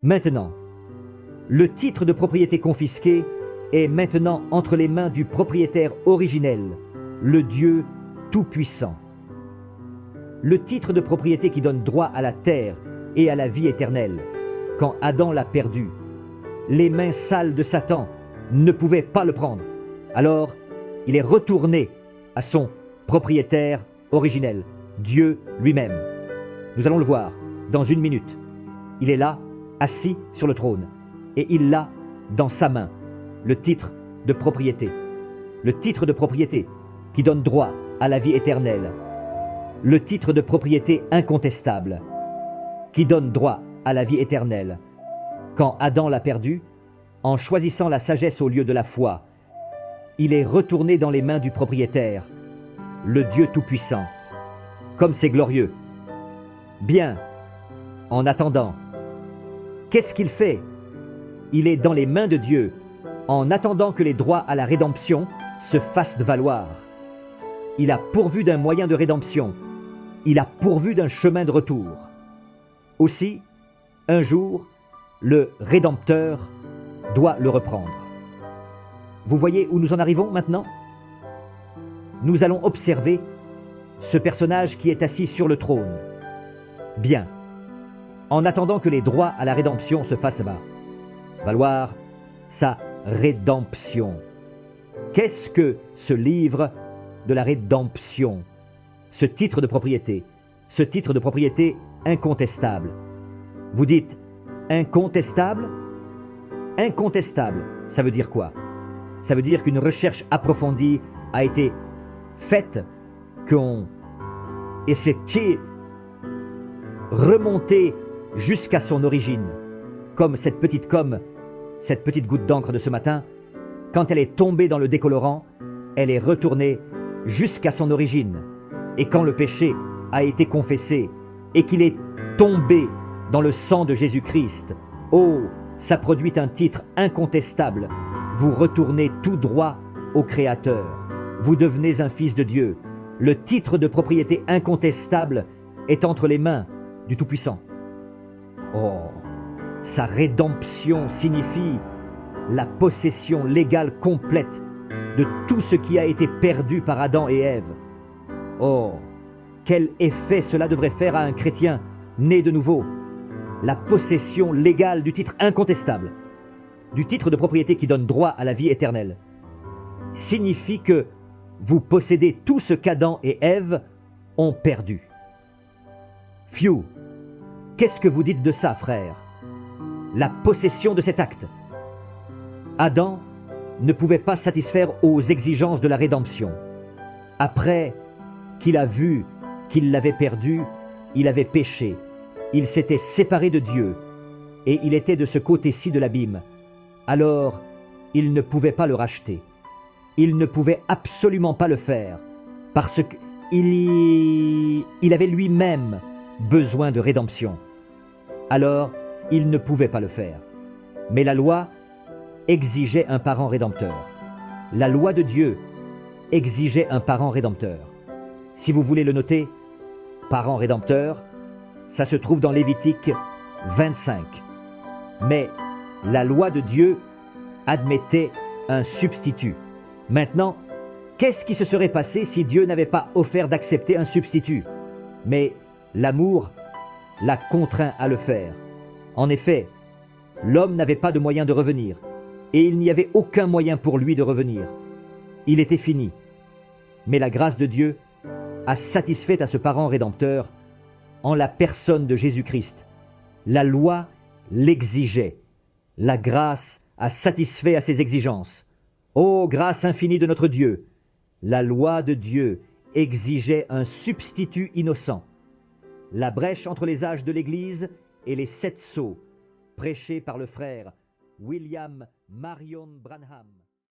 Maintenant, le titre de propriété confisqué est maintenant entre les mains du propriétaire originel, le Dieu Tout-Puissant. Le titre de propriété qui donne droit à la terre et à la vie éternelle, quand Adam l'a perdu, les mains sales de Satan ne pouvaient pas le prendre. Alors, il est retourné à son propriétaire originel, Dieu lui-même. Nous allons le voir dans une minute. Il est là, assis sur le trône, et il a dans sa main le titre de propriété. Le titre de propriété qui donne droit à la vie éternelle. Le titre de propriété incontestable qui donne droit à la vie éternelle. Quand Adam l'a perdu, en choisissant la sagesse au lieu de la foi, il est retourné dans les mains du propriétaire, le Dieu Tout-Puissant. Comme c'est glorieux. Bien, en attendant, qu'est-ce qu'il fait? Il est dans les mains de Dieu, en attendant que les droits à la rédemption se fassent valoir. Il a pourvu d'un moyen de rédemption. Il a pourvu d'un chemin de retour. Aussi, un jour, le Rédempteur doit le reprendre. Vous voyez où nous en arrivons maintenant? Nous allons observer ce personnage qui est assis sur le trône. Bien, en attendant que les droits à la rédemption se fassent valoir sa rédemption. Qu'est-ce que ce livre de la rédemption? Ce titre de propriété, ce titre de propriété incontestable. Vous dites incontestable? Incontestable, ça veut dire quoi? Ça veut dire qu'une recherche approfondie a été faite, et c'est remonté jusqu'à son origine, comme cette petite goutte d'encre de ce matin, quand elle est tombée dans le décolorant, elle est retournée jusqu'à son origine. Et quand le péché a été confessé et qu'il est tombé dans le sang de Jésus-Christ, oh, ça produit un titre incontestable. Vous retournez tout droit au Créateur. Vous devenez un fils de Dieu. Le titre de propriété incontestable est entre les mains du Tout-Puissant. Oh, sa rédemption signifie la possession légale complète de tout ce qui a été perdu par Adam et Ève. Oh, quel effet cela devrait faire à un chrétien né de nouveau. La possession légale du titre incontestable, du titre de propriété qui donne droit à la vie éternelle, signifie que vous possédez tout ce qu'Adam et Ève ont perdu. Phew! Qu'est-ce que vous dites de ça, frère? La possession de cet acte. Adam ne pouvait pas satisfaire aux exigences de la rédemption. Après qu'il a vu qu'il l'avait perdu, il avait péché. Il s'était séparé de Dieu et il était de ce côté-ci de l'abîme. Alors, il ne pouvait pas le racheter. Il ne pouvait absolument pas le faire parce qu'il avait lui-même besoin de rédemption. Alors, il ne pouvait pas le faire. Mais la loi exigeait un parent rédempteur. La loi de Dieu exigeait un parent rédempteur. Si vous voulez le noter, parent rédempteur, ça se trouve dans Lévitique 25. Mais la loi de Dieu admettait un substitut. Maintenant, qu'est-ce qui se serait passé si Dieu n'avait pas offert d'accepter un substitut? Mais l'amour l'a contraint à le faire. En effet, l'homme n'avait pas de moyen de revenir, et il n'y avait aucun moyen pour lui de revenir. Il était fini. Mais la grâce de Dieu a satisfait à ce parent rédempteur en la personne de Jésus-Christ. La loi l'exigeait. La grâce a satisfait à ses exigences. Ô grâce infinie de notre Dieu! La loi de Dieu exigeait un substitut innocent. La brèche entre les âges de l'Église et les 7 sceaux, prêchés par le frère William Marion Branham.